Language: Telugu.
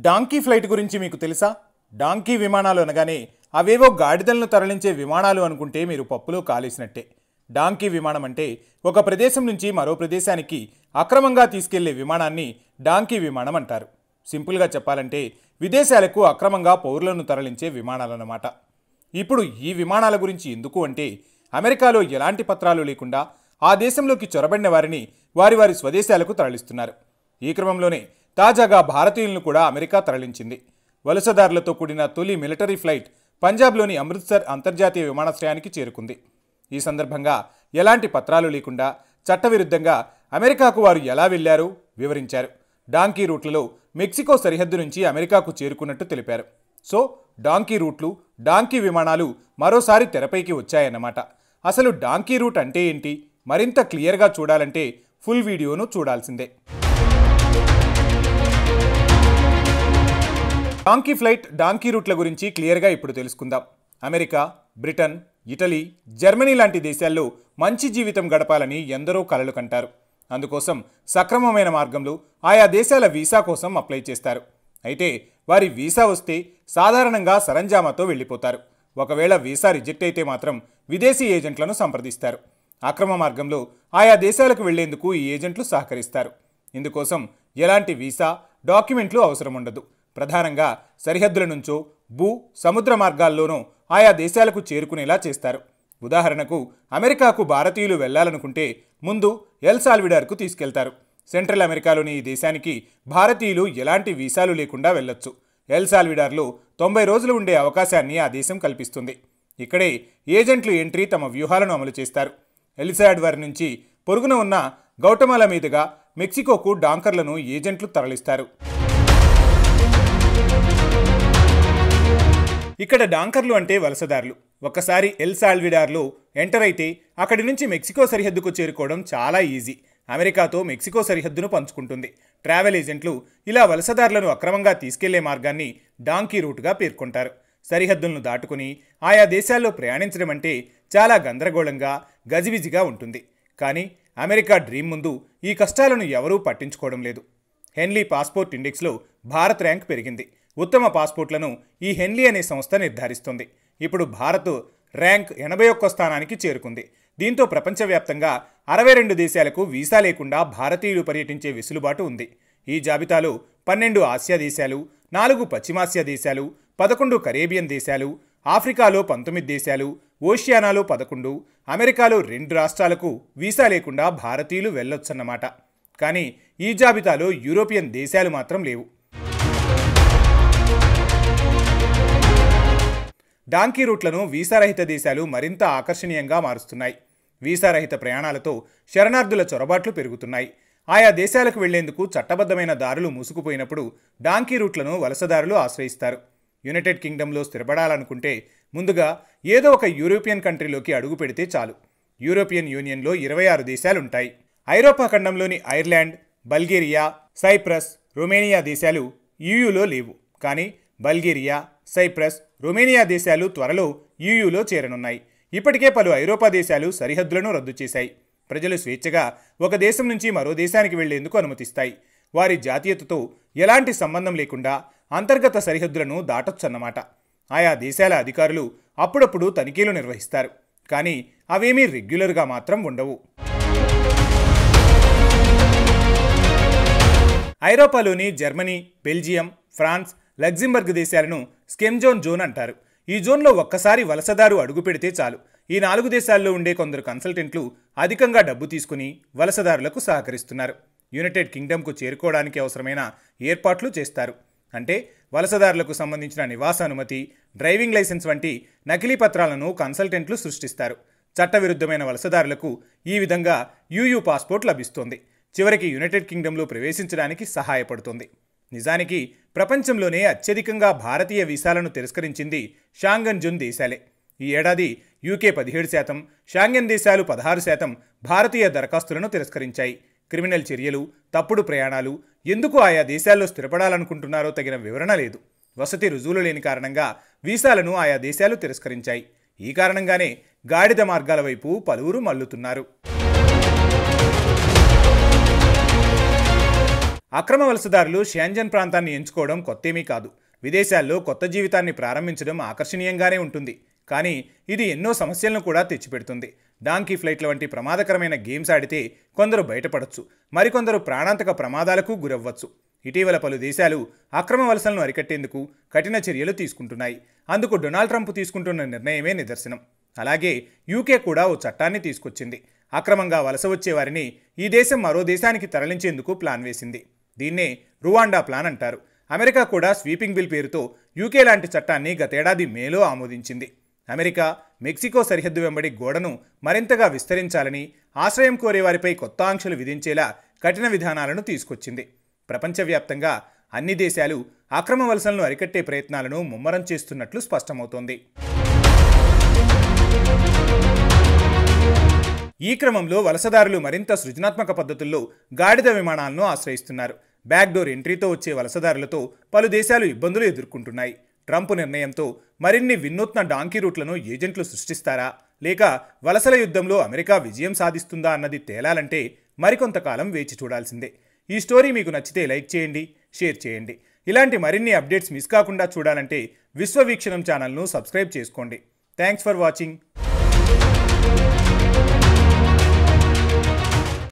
డాంకీ ఫ్లైట్ గురించి మీకు తెలుసా? డాంకీ విమానాలు అనగానే అవేవో గాడిదలను తరలించే విమానాలు అనుకుంటే మీరు పప్పులో కాలేసినట్టే. డాంకీ విమానం అంటే ఒక ప్రదేశం నుంచి మరో ప్రదేశానికి అక్రమంగా తీసుకెళ్లే విమానాన్ని డాంకీ విమానం అంటారు. సింపుల్గా చెప్పాలంటే విదేశాలకు అక్రమంగా పౌరులను తరలించే విమానాలన్నమాట. ఇప్పుడు ఈ విమానాల గురించి ఎందుకు అంటే అమెరికాలో ఎలాంటి పత్రాలు లేకుండా ఆ దేశంలోకి చొరబడిన వారిని వారి వారి స్వదేశాలకు తరలిస్తున్నారు. ఈ క్రమంలోనే తాజాగా భారతీయులను కూడా అమెరికా తరలించింది. వలసదారులతో కూడిన తొలి మిలిటరీ ఫ్లైట్ పంజాబ్లోని అమృత్సర్ అంతర్జాతీయ విమానాశ్రయానికి చేరుకుంది. ఈ సందర్భంగా ఎలాంటి పత్రాలు లేకుండా చట్టవిరుద్ధంగా అమెరికాకు వారు ఎలా వెళ్లారో వివరించారు. డాంకీ రూట్లలో మెక్సికో సరిహద్దు నుంచి అమెరికాకు చేరుకున్నట్టు తెలిపారు. సో డాంకీ రూట్లు, డాంకీ విమానాలు మరోసారి తెరపైకి వచ్చాయన్నమాట. అసలు డాంకీ రూట్ అంటే ఏంటి? మరింత క్లియర్గా చూడాలంటే ఫుల్ వీడియోను చూడాల్సిందే. డాంకీ ఫ్లైట్, డాంకీ రూట్ల గురించి క్లియర్గా ఇప్పుడు తెలుసుకుందాం. అమెరికా, బ్రిటన్, ఇటలీ, జర్మనీ లాంటి దేశాల్లో మంచి జీవితం గడపాలని ఎందరో కలలు కంటారు. అందుకోసం సక్రమమైన మార్గంలో ఆయా దేశాల వీసా కోసం అప్లై చేస్తారు. అయితే వారి వీసా వస్తే సాధారణంగా సరంజామాతో వెళ్ళిపోతారు. ఒకవేళ వీసా రిజెక్ట్ అయితే మాత్రం విదేశీ ఏజెంట్లను సంప్రదిస్తారు. అక్రమ మార్గంలో ఆయా దేశాలకు వెళ్లేందుకు ఈ ఏజెంట్లు సహకరిస్తారు. ఇందుకోసం ఎలాంటి వీసా, డాక్యుమెంట్లు అవసరం ఉండదు. ప్రధానంగా సరిహద్దుల నుంచో సముద్ర మార్గాల్లోనూ ఆయా దేశాలకు చేరుకునేలా చేస్తారు. ఉదాహరణకు అమెరికాకు భారతీయులు వెళ్లాలనుకుంటే ముందు ఎల్ సాల్వడార్కు తీసుకెళ్తారు. సెంట్రల్ అమెరికాలోని ఈ దేశానికి భారతీయులు ఎలాంటి వీసాలు లేకుండా వెళ్లొచ్చు. ఎల్ సాల్వడార్లో 90 రోజులు ఉండే అవకాశాన్ని ఆ దేశం కల్పిస్తుంది. ఇక్కడే ఏజెంట్లు ఎంట్రీ తమ వ్యూహాలను అమలు చేస్తారు. ఎల్ సాల్వడార్ నుంచి పొరుగున ఉన్న గౌటమాలా మీదుగా మెక్సికోకు డాంకర్లను ఏజెంట్లు తరలిస్తారు. ఇక్కడ డాంకర్లు అంటే వలసదారులు. ఒక్కసారి ఎల్ సాల్వడార్లో ఎంటర్ అయితే అక్కడి నుంచి మెక్సికో సరిహద్దుకు చేరుకోవడం చాలా ఈజీ. అమెరికాతో మెక్సికో సరిహద్దును పంచుకుంటుంది. ట్రావెల్ ఏజెంట్లు ఇలా వలసదారులను అక్రమంగా తీసుకెళ్లే మార్గాన్ని డాంకీ రూట్గా పేర్కొంటారు. సరిహద్దులను దాటుకుని ఆయా దేశాల్లో ప్రయాణించడం అంటే చాలా గందరగోళంగా, గజిబిజిగా ఉంటుంది. కానీ అమెరికా డ్రీమ్ ముందు ఈ కష్టాలను ఎవరూ పట్టించుకోవడం లేదు. హెన్లీ పాస్పోర్ట్ ఇండెక్స్లో భారత్ ర్యాంక్ పెరిగింది. ఉత్తమ పాస్పోర్ట్లను ఈ హెన్లీ అనే సంస్థ నిర్ధారిస్తుంది. ఇప్పుడు భారత్ ర్యాంక్ 81వ స్థానానికి చేరుకుంది. దీంతో ప్రపంచవ్యాప్తంగా 62 దేశాలకు వీసా లేకుండా భారతీయులు పర్యటించే వెసులుబాటు ఉంది. ఈ జాబితాలో 12 ఆసియా దేశాలు, 4 పశ్చిమాసియా దేశాలు, 11 కరేబియన్ దేశాలు, ఆఫ్రికాలో 19 దేశాలు, ఓషియానాలో 11, అమెరికాలో 2 రాష్ట్రాలకు వీసా లేకుండా భారతీయులు వెళ్ళొచ్చన్నమాట. కానీ ఈ జాబితాలో యూరోపియన్ దేశాలు మాత్రం లేవు. డాంకీ రూట్లను వీసారహిత దేశాలు మరింత ఆకర్షణీయంగా మారుస్తున్నాయి. వీసారహిత ప్రయాణాలతో శరణార్థుల చొరబాట్లు పెరుగుతున్నాయి. ఆయా దేశాలకు వెళ్లేందుకు చట్టబద్ధమైన దారులు మూసుకుపోయినప్పుడు డాంకీ రూట్లను వలసదారులు ఆశ్రయిస్తారు. యునైటెడ్ కింగ్డమ్లో స్థిరపడాలనుకుంటే ముందుగా ఏదో ఒక యూరోపియన్ కంట్రీలోకి అడుగు పెడితే చాలు. యూరోపియన్ యూనియన్లో 26 దేశాలుంటాయి. ఐరోపా ఖండంలోని ఐర్లాండ్, బల్గేరియా, సైప్రస్, రొమేనియా దేశాలు యూయూలో లేవు. కానీ బల్గేరియా, సైప్రస్, రొమేనియా దేశాలు త్వరలో యూయూలో చేరనున్నాయి. ఇప్పటికే పలు ఐరోపా దేశాలు సరిహద్దులను రద్దు చేశాయి. ప్రజలు స్వేచ్ఛగా ఒక దేశం నుంచి మరో దేశానికి వెళ్లేందుకు అనుమతిస్తాయి. వారి జాతీయతతో ఎలాంటి సంబంధం లేకుండా అంతర్గత సరిహద్దులను దాటొచ్చన్నమాట. ఆయా దేశాల అధికారులు అప్పుడప్పుడు తనిఖీలు నిర్వహిస్తారు. కానీ అవేమీ రెగ్యులర్గా మాత్రం ఉండవు. ఐరోపాలోని జర్మనీ, బెల్జియం, ఫ్రాన్స్, లగ్జంబర్గ్ దేశాలను స్కెమ్ జోన్ అంటారు. ఈ జోన్లో ఒక్కసారి వలసదారు అడుగు పెడితే చాలు. ఈ 4 దేశాల్లో ఉండే కొందరు కన్సల్టెంట్లు అధికంగా డబ్బు తీసుకుని వలసదారులకు సహకరిస్తున్నారు. యునైటెడ్ కింగ్డమ్కు చేరుకోవడానికి అవసరమైన ఏర్పాట్లు చేస్తారు. అంటే వలసదారులకు సంబంధించిన నివాస అనుమతి, డ్రైవింగ్ లైసెన్స్ వంటి నకిలీ పత్రాలను కన్సల్టెంట్లు సృష్టిస్తారు. చట్టవిరుద్ధమైన వలసదారులకు ఈ విధంగా యూయూ పాస్పోర్ట్ లభిస్తుంది. చివరికి యునైటెడ్ కింగ్డమ్లో ప్రవేశించడానికి సహాయపడుతుంది. నిజానికి ప్రపంచంలోనే అత్యధికంగా భారతీయ వీసాలను తిరస్కరించింది షాంఘన్ జోన్ దేశాలే. ఈ ఏడాది యూకే 17%, షాంఘన్ దేశాలు 16% భారతీయ దరఖాస్తులను తిరస్కరించాయి. క్రిమినల్ చర్యలు, తప్పుడు ప్రయాణాలు, ఎందుకు ఆయా దేశాల్లో స్థిరపడాలనుకుంటున్నారో తగిన వివరణ లేదు. వసతి రుజువులు లేని కారణంగా వీసాలను ఆయా దేశాలు తిరస్కరించాయి. ఈ కారణంగానే గాడిద మార్గాల వైపు పలువురు మళ్లుతున్నారు. అక్రమ వలసదారులు షెంజన్ ప్రాంతాన్ని ఎంచుకోవడం కొత్తేమీ కాదు. విదేశాల్లో కొత్త జీవితాన్ని ప్రారంభించడం ఆకర్షణీయంగానే ఉంటుంది. కానీ ఇది ఎన్నో సమస్యలను కూడా తెచ్చిపెడుతుంది. డాంకీ ఫ్లైట్ల వంటి ప్రమాదకరమైన గేమ్స్ ఆడితే కొందరు బయటపడొచ్చు, మరికొందరు ప్రాణాంతక ప్రమాదాలకు గురవ్వచ్చు. ఇటీవల పలు దేశాలు అక్రమ వలసలను అరికట్టేందుకు కఠిన చర్యలు తీసుకుంటున్నాయి. అందుకు డొనాల్డ్ ట్రంప్ తీసుకుంటున్న నిర్ణయమే నిదర్శనం. అలాగే యూకే కూడా ఓ చట్టాన్ని తీసుకొచ్చింది. అక్రమంగా వలస వచ్చే వారిని ఈ దేశం మరో దేశానికి తరలించేందుకు ప్లాన్ వేసింది. దీన్నే రువాండా ప్లాన్ అంటారు. అమెరికా కూడా స్వీపింగ్ బిల్ పేరుతో యూకే లాంటి చట్టాన్ని గతేడాది మేలో ఆమోదించింది. అమెరికా మెక్సికో సరిహద్దు వెంబడి గోడను మరింతగా విస్తరించాలని, ఆశ్రయం కోరే వారిపై కొత్త ఆంక్షలు విధించేలా కఠిన విధానాలను తీసుకొచ్చింది. ప్రపంచవ్యాప్తంగా అన్ని దేశాలు అక్రమ వలసలను అరికట్టే ప్రయత్నాలను ముమ్మరం చేస్తున్నట్లు స్పష్టమవుతోంది. ఈ క్రమంలో వలసదారులు మరింత సృజనాత్మక పద్ధతుల్లో గాడిద విమానాలను ఆశ్రయిస్తున్నారు. బ్యాక్డోర్ ఎంట్రీతో వచ్చే వలసదారులతో పలు దేశాలు ఇబ్బందులు ఎదుర్కొంటున్నాయి. ట్రంప్ నిర్ణయంతో మరిన్ని వినూత్న డాంకీ రూట్లను ఏజెంట్లు సృష్టిస్తారా, లేక వలసల యుద్ధంలో అమెరికా విజయం సాధిస్తుందా అన్నది తేలాలంటే మరికొంతకాలం వేచి చూడాల్సిందే. ఈ స్టోరీ మీకు నచ్చితే లైక్ చేయండి, షేర్ చేయండి. ఇలాంటి మరిన్ని అప్డేట్స్ మిస్ కాకుండా చూడాలంటే విశ్వవీక్షణం ఛానల్ను సబ్స్క్రైబ్ చేసుకోండి. Thanks for watching.